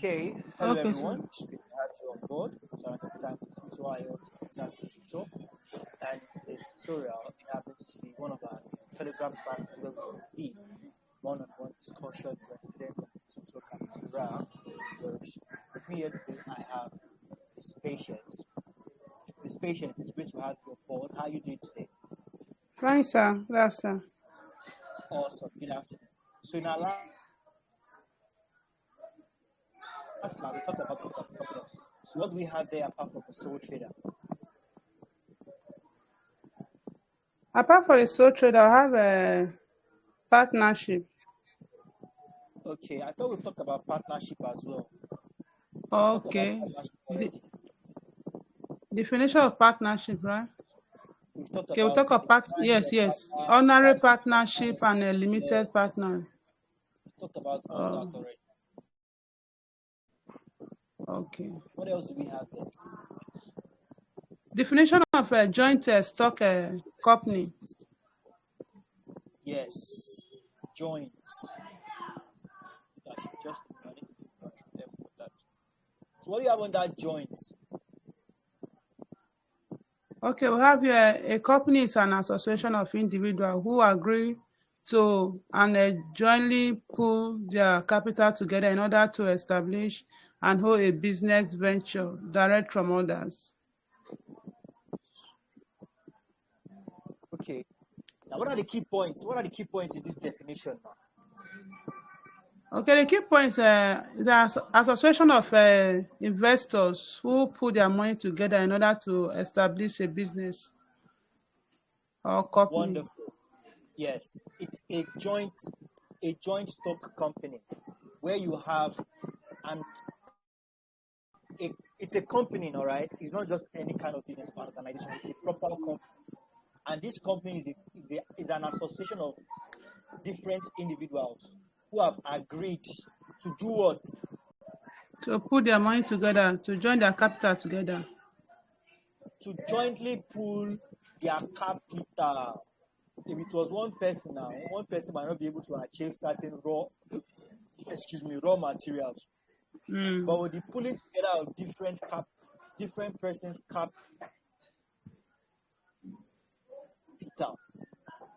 Okay, hello Okay, sir. everyone. It's great to have you on board. So at the time with tutorial tutor, and today's tutorial it happens to be one of our Telegram classes where we deep one-on-one discussion where students and the tutor can interact. So with me here today, I have Miss Patience. Miss Patience, it's great to have you on board. How are you doing today? Fine, sir. Good afternoon. Awesome. Good afternoon. So in our last class, we talked about something else. So what do we have there apart from the sole trader? Apart from the sole trader, I have a partnership. Okay, I thought we've talked about partnership as well. Talked about Okay. partnership The already. definition of partnership, right? We've talked Okay, we about talk the of part. kinds Yes, of yes. partner, Honorary types of partnership partners. and a Yeah, limited partner. we've talked about all that Oh, already. okay. What else do we have there? Definition of a joint stock company. Yes, joint. I should just I need to do Control F for that. So what do you have on that joint? Okay, we have here a company is an association of individuals who agree to and jointly pool their capital together in order to establish and hold a business venture direct from others. Okay. Now what are the key points? What are the key points in this definition now? Okay, the key point is an association of investors who put their money together in order to establish a business or company. Wonderful. Yes, it's a joint stock company where you have and it's a company, all right. It's not just any kind of business or organization. It's a proper company, and this company is an association of different individuals who have agreed to do what? To put their money together, to join their capital together. To jointly pool their capital. If it was one person now, one person might not be able to achieve certain raw materials. But with the pulling together of different persons' capital,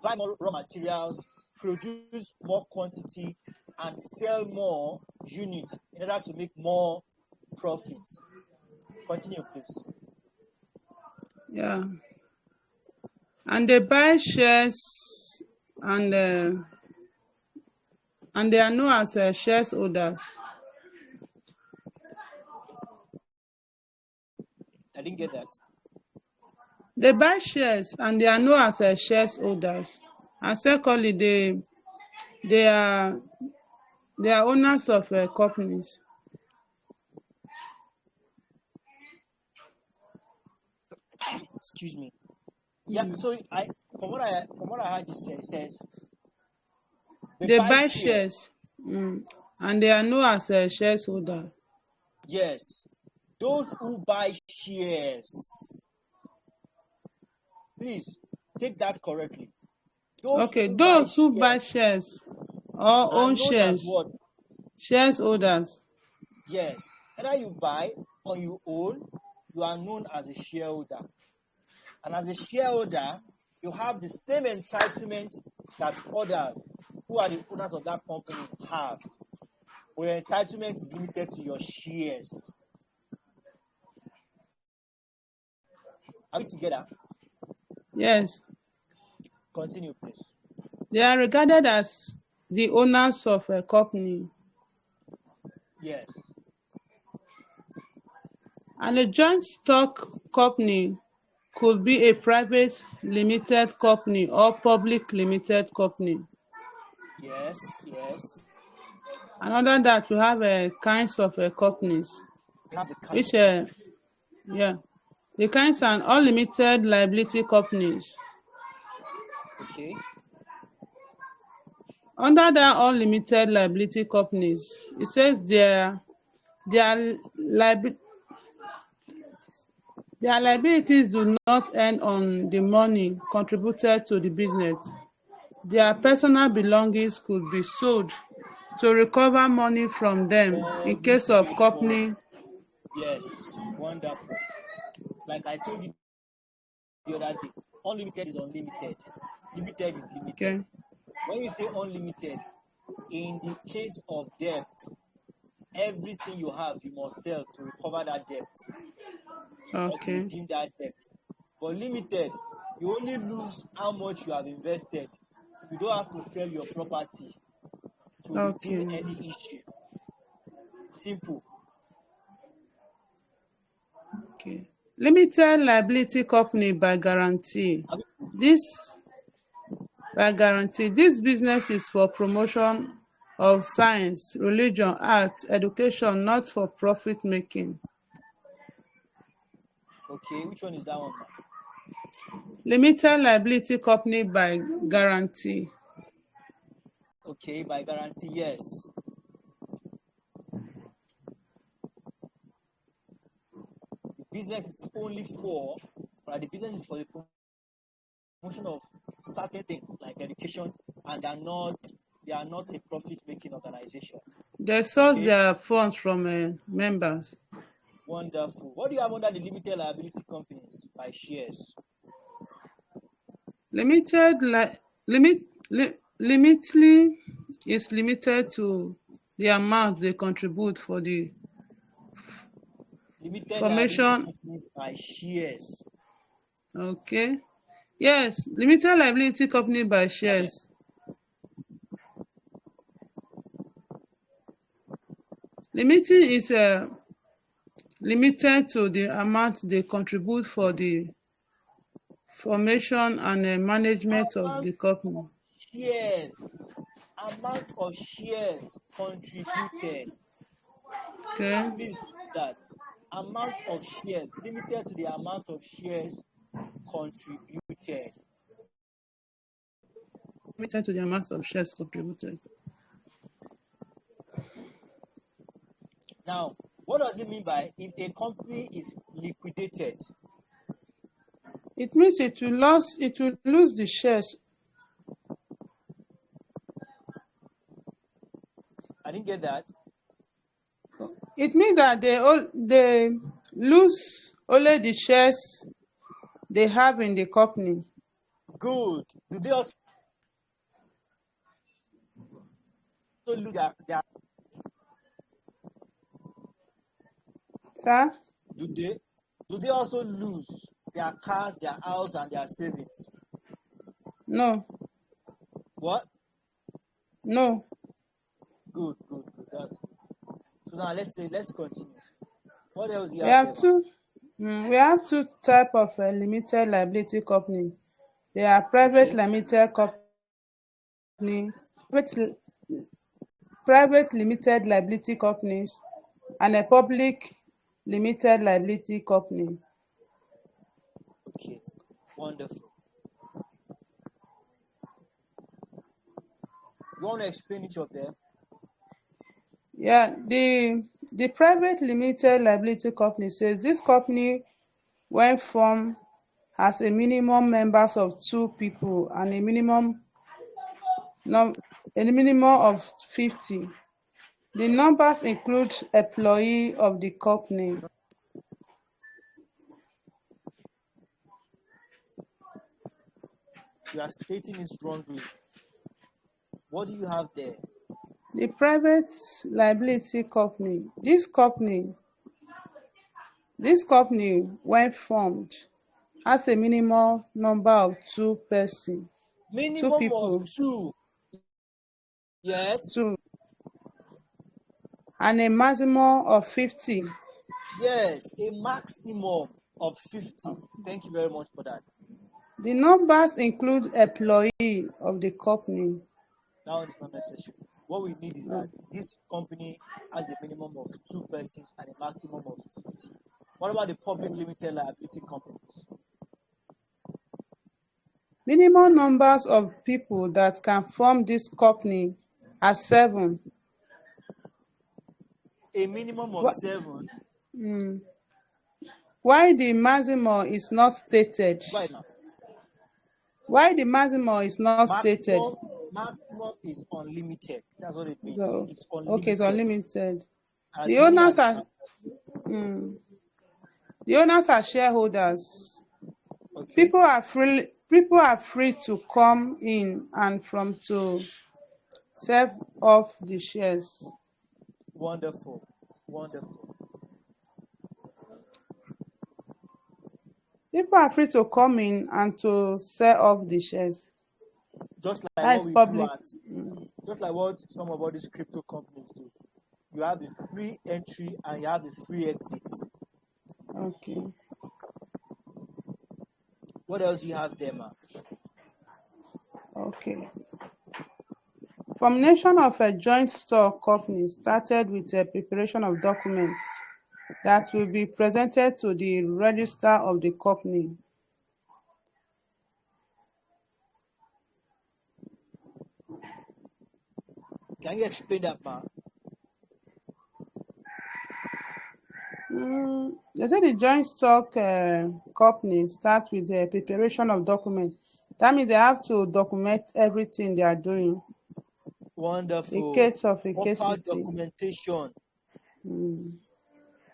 buy more raw materials, produce more quantity, and sell more units in order to make more profits. Continue, please. Yeah. And they buy shares and they are known as shareholders. I didn't get that. They buy shares and they are known as shareholders. And secondly, they are owners of companies. Excuse me. Yeah. So from what I heard you say, it says they They buy buy shares. shares and they are known as shareholders. Yes. Those who buy shares. Please take that correctly. Those Okay, who buy those who buy shares shares or are own known as shares, what? shareholders. Yes. Either you buy or you own, you are known as a shareholder. And as a shareholder, you have the same entitlement that others who are the owners of that company have. But your entitlement is limited to your shares. Are we together? Yes, Continue, please. they are regarded as the owners of a company. Yes. And a joint stock company could be a private limited company or public limited company. Yes. Yes. And under that, we have kinds of companies, We have the kinds which, of companies. yeah, the kinds are unlimited liability companies. Okay. Under that unlimited liability companies, it says their liabilities do not earn on the money contributed to the business. Their personal belongings could be sold to recover money from them in Very case of straightforward. company. Yes, wonderful. Like I told you the other day, unlimited is unlimited. Limited is limited. Okay. When you say unlimited, in the case of debt, everything you have you must sell to recover that debt or to Okay. redeem that debt. But limited, you only lose how much you have invested. You don't have to sell your property to redeem Okay. any issue. Simple. Okay. Limited liability company by guarantee. Have This This business is for promotion of science, religion, arts, education, not for profit making. Okay, which one is that one? Limited liability company by guarantee. Okay, by guarantee, yes. The business is only for, but the business is for the promotion of certain things like education, and they are not a profit making organization. They source Okay, their funds from members. wonderful. What do you have under the limited liability companies by shares? Limited limit limitly is limited to the amount they contribute for the Limited liability formation. companies by shares. Okay. Yes, limited liability company by Are there? shares. Limiting is limited to the amount they contribute for the formation and management of Amount the company. shares. Amount of shares contributed. Okay. Please do that. Amount of shares limited to the amount of shares contributed. Limited to the amount of shares contributed. Now, what does it mean by if a company is liquidated? It means it will lose the shares. I didn't get that. It means that they lose only the shares they have in the company. Good. Do they also lose their Sir? do they also lose their cars, their house, and their savings? No. What? No. Good. That's good. So now let's continue. What else do you We have there, have man? two. We have two type of limited liability company. They are private Okay. limited company, private, private limited liability companies, and a public limited liability company. Okay. Wonderful. You want to explain each of them? Yeah, the private limited liability company says this company, when formed, has a minimum members of 2 people and a minimum of 50. The numbers include employee of the company. You are stating it wrongly. What do you have there? The private liability company, this company when formed, has a minimum number of 2 Minimum of people, 2. Yes. 2, and a maximum of 50. Yes. A maximum of 50. Thank you very much for that. The numbers include employee of the company. That one is not necessary. What we need is that this company has a minimum of 2 persons and a maximum of 50. What about the public limited liability companies? Minimum numbers of people that can form this company are 7. A minimum of 7. Why the maximum is not stated? Right now. Why the maximum is not stated? Maximum Maximum is unlimited. That's what it means. So, It's okay, it's unlimited. unlimited. As The many owners as are mm, the owners are shareholders. okay. People are free to come in and from to sell off the shares. Wonderful. Wonderful. People are free to come in and to sell off the shares. Just like That what is we do public. at just like what some of all these crypto companies do. You have the free entry and you have the free exit. Okay. What else do you have there, man? Okay. Formation of a joint stock company started with a preparation of documents that will be presented to the register of the company. Can you explain that, man? They say the joint stock company start with the preparation of documents. That means they have to document everything they are doing in Wonderful. case of a Proper KCT. documentation. Mm.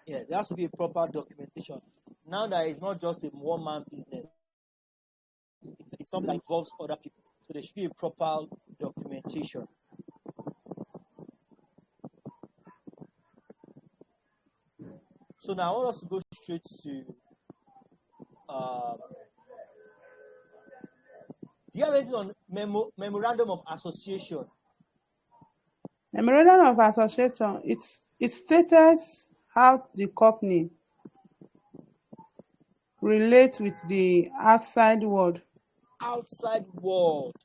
Yes, there has to be a proper documentation. Now that it's not just a one-man business, it's something that involves other people. So there should be a proper documentation. So now I want us to go straight to do you have anything on memorandum of association? Memorandum of association, it states how the company relates with the outside world. Outside world.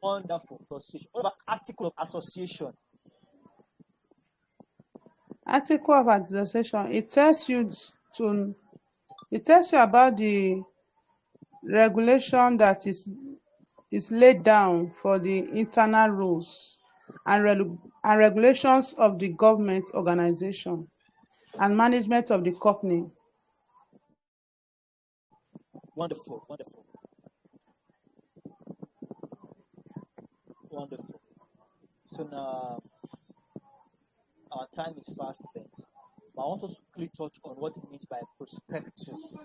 Wonderful association. What about article of association? Article of association, it tells you about the regulation that is laid down for the internal rules and regulations of the government organization and management of the company. Wonderful, wonderful, wonderful. So now our time is fast spent. But I want us to quickly touch on what it means by prospectus.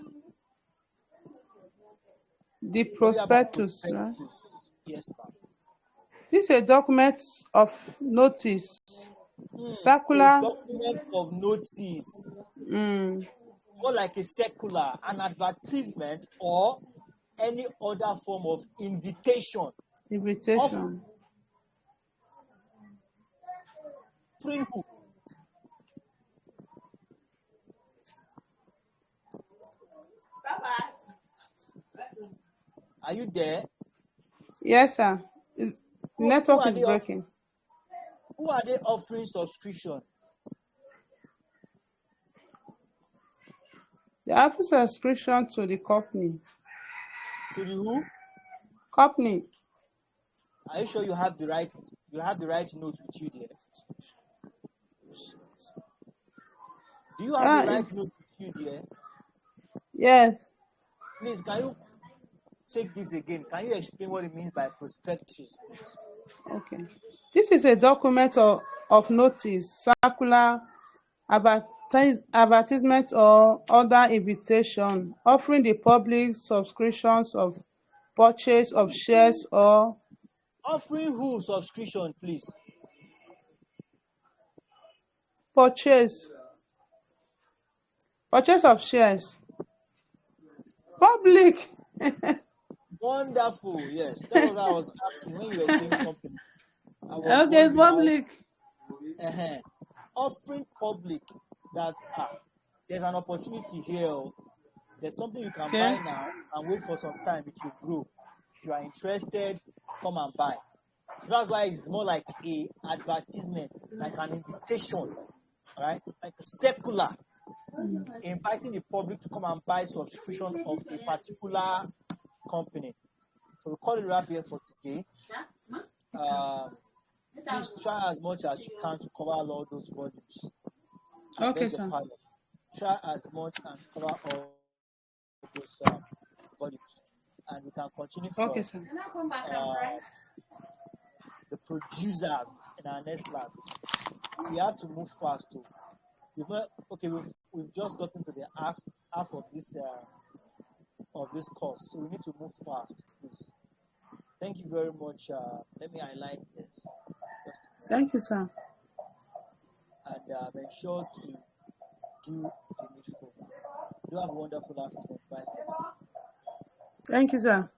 The What do you have about prospectus, right? prospectus? Yes, ma'am. This is a document of notice, A circular, document of notice, um or like a circular, an advertisement, or any other form of invitation, invitation. offering who? Are you there? Yes, sir. The Who network are is they breaking. who are they offering subscription? The offer subscription to the company. To the who? Company. Are you sure you have the right note with you there? Do you have the Yeah, right it's note with you there? yes. Please, can you take this again? Can you explain what it means by prospectus, please? Okay. This is a document of notice, circular, advertisement or other invitation offering the public subscriptions of purchase of shares or Offering who subscription, please? purchase of shares. Public. Wonderful. Yes, that was what I was asking when you were saying company. I was Okay, it's wondering how public. offering public that there's an opportunity here. There's something you can Okay. buy now and wait for some time, it will grow. If you are interested, come and buy. So that's why it's more like a advertisement, like an invitation, right? Like a circular, inviting the public to come and buy subscription of a particular company. So we call it wrap here for today. Please try as much as you can to cover all those volumes. I Okay, beg your sir. pardon. Try as much and cover all those volumes. and we can continue Okay, from sir. the producers in our next class. We have to move fast too. We've just gotten to the half of this course, so we need to move fast, please. Thank you very much. Let me highlight this. Thank you, sir. And ensure to do the needful. Do have a wonderful afternoon. Bye for now. Thank you, sir.